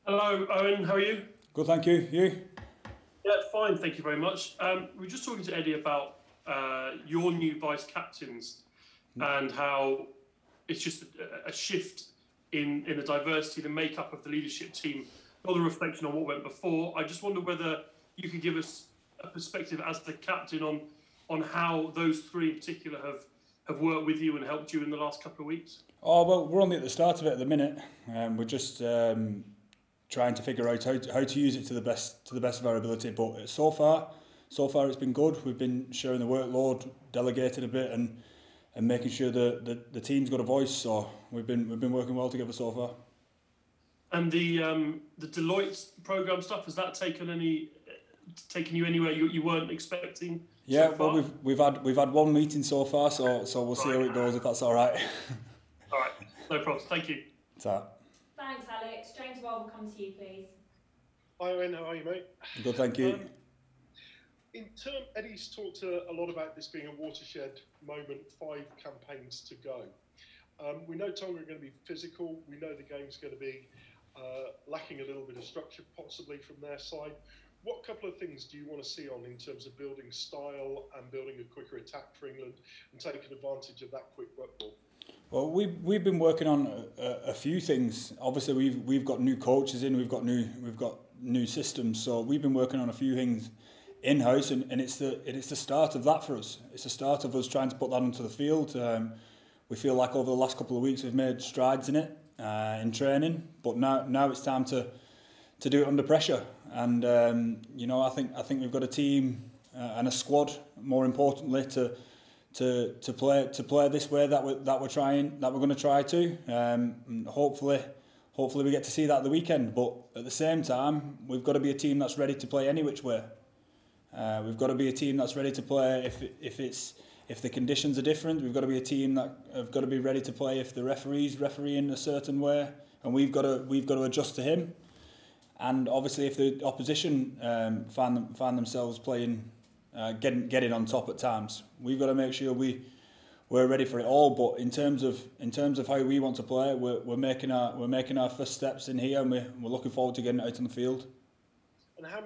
Hello, Owen. How are you? Good, thank you. You? Yeah, fine. Thank you very much. We were just talking to Eddie about your new vice captains and how it's just a shift in the diversity, the makeup of the leadership team, not a reflection on what went before. I just wonder whether you could give us a perspective as the captain on how those three in particular have worked with you and helped you in the last couple of weeks. Oh well, we're only at the start of it at the minute. We're just trying to figure out how to use it to the best of our ability. But so far it's been good. We've been sharing the workload, delegating a bit, and making sure the team's got a voice. So we've been working well together so far. And the Deloitte program stuff, has that taken you anywhere you weren't expecting? Yeah, so far? well we've had one meeting so far, so we'll see how it goes, if that's all right. All right, no problems. Thank you. So. Thanks, Alex. James Wild will come to you, please. Hi, Owen. How are you, mate? Good, thank you. Eddie's talked a lot about this being a watershed moment, 5 campaigns to go. We know Tonga are going to be physical. We know the game's going to be lacking a little bit of structure, possibly from their side. What couple of things do you want to see on in terms of building style and building a quicker attack for England and taking advantage of that quick work ball? Well, we've been working on a few things. Obviously, we've got new coaches in, we've got new systems. So we've been working on a few things in house, and it's the start of that for us. It's the start of us trying to put that onto the field. We feel like over the last couple of weeks we've made strides in it in training, but now it's time to do it under pressure. And I think we've got a team and a squad, more importantly, to play this way that we're going to try to. And hopefully we get to see that at the weekend. But at the same time, we've got to be a team that's ready to play any which way. We've got to be a team that's ready to play if the conditions are different. We've got to be a team that have got to be ready to play if the referee's refereeing a certain way, and we've got to adjust to him. And obviously, if the opposition find themselves playing, getting on top at times, we've got to make sure we're ready for it all. But in terms of how we want to play, we're making our first steps in here, and we're looking forward to getting it out on the field. And how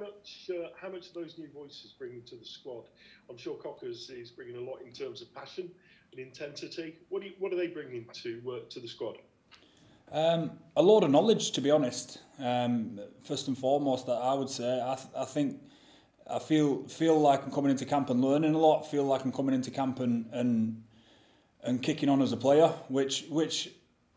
much of those new voices bring to the squad? I'm sure Cockers is bringing a lot in terms of passion and intensity. What are they bringing to the squad? A lot of knowledge, to be honest. First and foremost, that I would say. I feel like I'm coming into camp and learning a lot. Feel like I'm coming into camp and kicking on as a player, which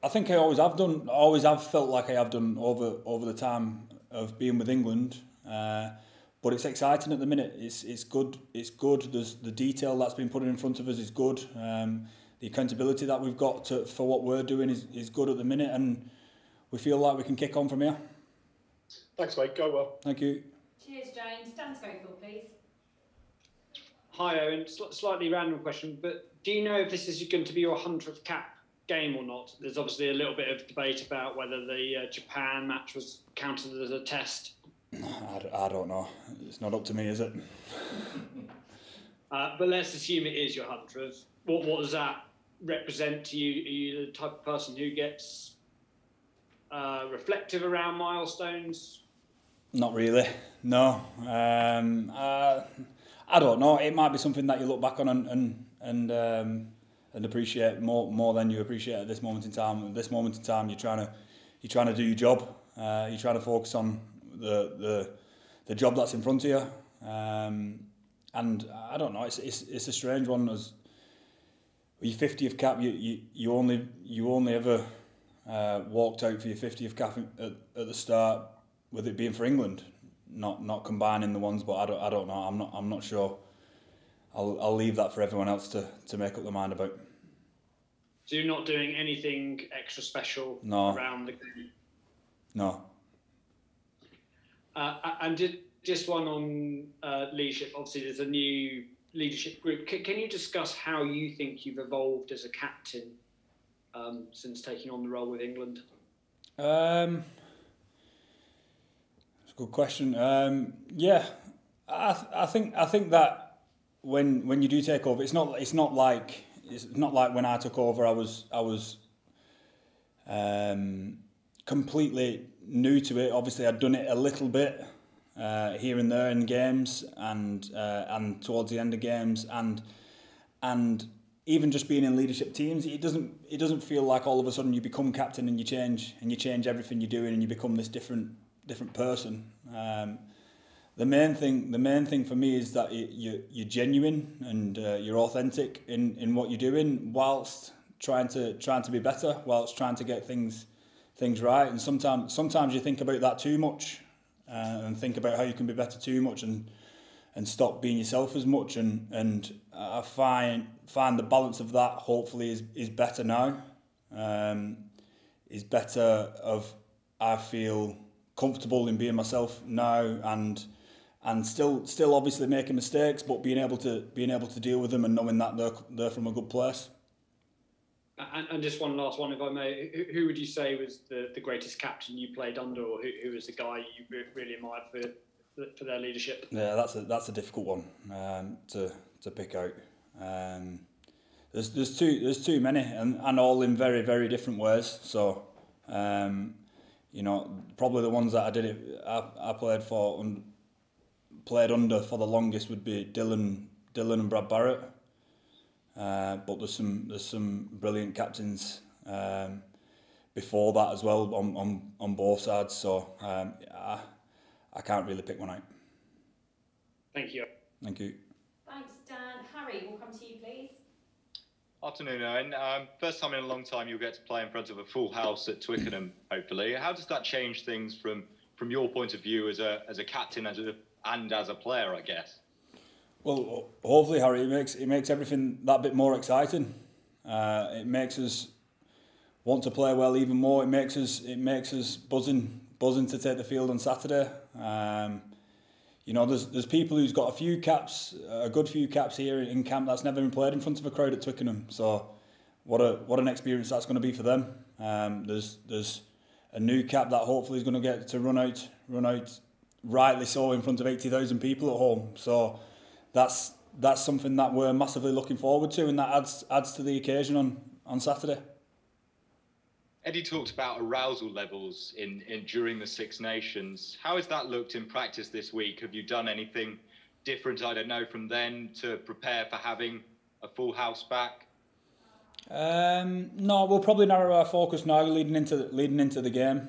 I think I always have done. I always have felt like I have done over the time of being with England. But it's exciting at the minute. It's good. There's the detail that's been put in front of us is good. The accountability that we've got for what we're doing is good at the minute, and we feel like we can kick on from here. Thanks, mate. Go well. Thank you. Cheers, James. Dan Schofield, please. Hi, Owen. Slightly random question, but do you know if this is going to be your 100th cap game or not? There's obviously a little bit of debate about whether the Japan match was counted as a test. I don't know. It's not up to me, is it? But let's assume it is your 100th. What does that represent to you? Are you the type of person who gets reflective around milestones? Not really. No. I don't know. It might be something that you look back on and appreciate more than you appreciate at this moment in time. At this moment in time, you're trying to do your job. You're trying to focus on the job that's in front of you. And I don't know. It's a strange one. As your 50th cap, you only ever walked out for your 50th cap at the start, with it being for England, not combining the ones. But I don't know. I'm not sure. I'll leave that for everyone else to make up their mind about. So you're not doing anything extra special around the game? No. And just one on leadership. Obviously, there's a new leadership group. Can you discuss how you think you've evolved as a captain since taking on the role with England? That's a good question. Yeah, I think that when you do take over, it's not like when I took over. I was completely new to it. Obviously, I'd done it a little bit here and there in games and towards the end of games, and even just being in leadership teams, it doesn't feel like all of a sudden you become captain and you change everything you're doing and you become this different person. The main thing for me is that you're genuine and you're authentic in what you're doing, whilst trying to be better, whilst trying to get things right. And sometimes you think about that too much, and think about how you can be better too much, and stop being yourself as much. And I find the balance of that hopefully is better now. Is better of, I feel comfortable in being myself now, and still obviously making mistakes, but being able to deal with them and knowing that they're from a good place. And just one last one, if I may. Who would you say was the greatest captain you played under, or who was the guy you really admired for their leadership? Yeah, that's a difficult one to pick out. There's too many, and all in very, very different ways. So probably the ones that I played under for the longest would be Dylan and Brad Barrett. But there's some brilliant captains before that as well on both sides. So I can't really pick one out. Thank you. Thank you. Thanks, Dan. Harry, we'll come to you, please. Afternoon, Owen. First time in a long time you'll get to play in front of a full house at Twickenham, hopefully. How does that change things from your point of view as a captain and as a player, I guess? Well, hopefully, Harry, it makes everything that bit more exciting. It makes us want to play well even more. It makes us buzzing to take the field on Saturday. There's people who's got a good few caps here in camp that's never been played in front of a crowd at Twickenham. So, what an experience that's going to be for them. There's a new cap that hopefully is going to get to run out rightly so in front of 80,000 people at home. So. That's something that we're massively looking forward to, and that adds to the occasion on Saturday. Eddie talked about arousal levels during the Six Nations. How has that looked in practice this week? Have you done anything different, I don't know, from then to prepare for having a full house back? No, we'll probably narrow our focus now leading into the game.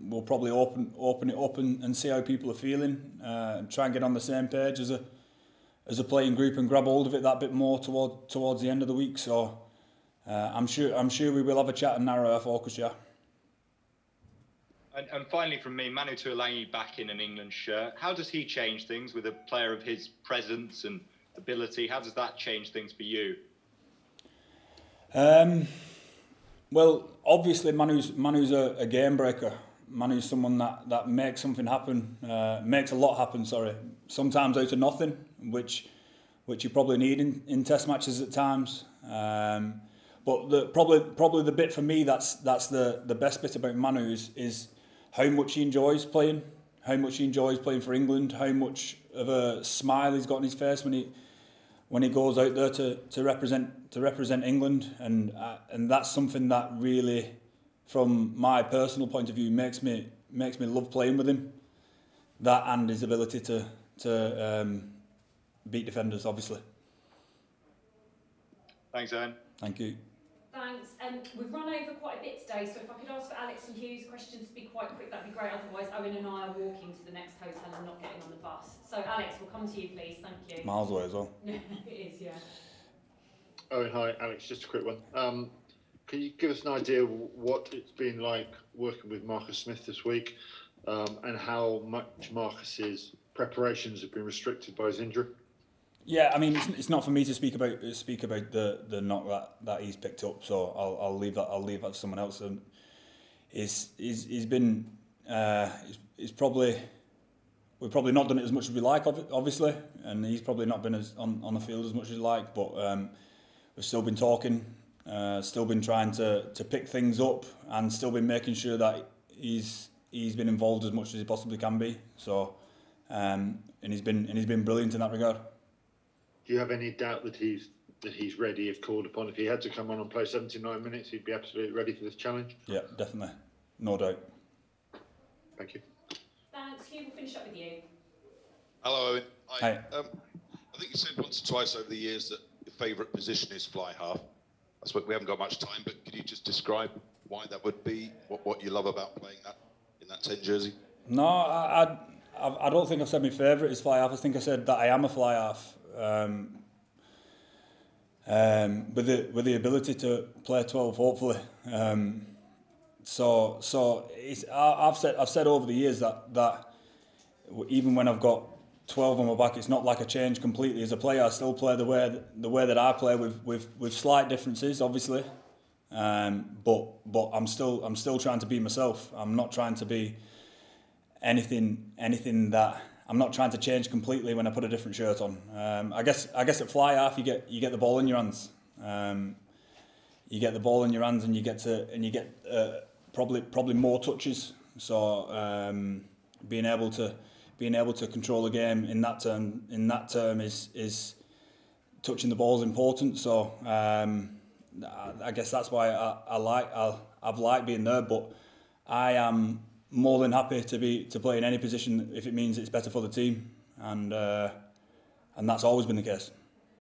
We'll probably open it up and see how people are feeling, and try and get on the same page as a playing group and grab hold of it that bit more towards the end of the week. So I'm sure we will have a chat and narrow our focus, yeah. And finally from me, Manu Tuilagi back in an England shirt. How does he change things with a player of his presence and ability? How does that change things for you? Well, obviously Manu's a game breaker. Manu's someone that makes something happen, makes a lot happen, sometimes out of nothing, which you probably need in test matches at times. But probably the bit for me that's the best bit about Manu is how much he enjoys playing for England, how much of a smile he's got on his face when he goes out there to represent England, and that's something that really, from my personal point of view, makes me love playing with him. That and his ability to beat defenders, obviously. Thanks, Owen. Thank you. Thanks. We've run over quite a bit today, so if I could ask for Alex and Hugh's questions to be quite quick, that'd be great. Otherwise, Owen and I are walking to the next hotel and not getting on the bus. So, Alex, we'll come to you, please. Thank you. Miles away as well. It is, yeah. Owen, hi. Alex, just a quick one. Can you give us an idea of what it's been like working with Marcus Smith this week, and how much Marcus's preparations have been restricted by his injury? Yeah, I mean, it's not for me to speak about the knock that he's picked up. So I'll leave that to someone else. And he's been we've probably not done it as much as we like, obviously, and he's probably not been as on the field as much as he like. But we've still been talking, still been trying to pick things up, and still been making sure that he's been involved as much as he possibly can be. So and he's been brilliant in that regard. Do you have any doubt that he's ready if called upon? If he had to come on and play 79 minutes, he'd be absolutely ready for this challenge? Yeah, definitely. No doubt. Thank you. Thanks. Hugh, we'll finish up with you. Hello, Owen. Hi. I think you said once or twice over the years that your favourite position is fly half. I suppose we haven't got much time, but could you just describe why that would be? What you love about playing that in that 10 jersey? No, I don't think I've said my favourite is fly half. I think I said that I am a fly half. With the ability to play 12, hopefully. So it's, I've said over the years that even when I've got 12 on my back, it's not like I change completely as a player. I still play the way that I play with slight differences, obviously. But I'm still trying to be myself. I'm not trying to be anything that I'm not trying to change completely when I put a different shirt on. I guess at fly half you get the ball in your hands. You get the ball in your hands and you get probably more touches. So being able to control a game in that term is touching the ball is important. So I guess that's why I've liked being there. But I am more than happy to play in any position if it means it's better for the team, and that's always been the case.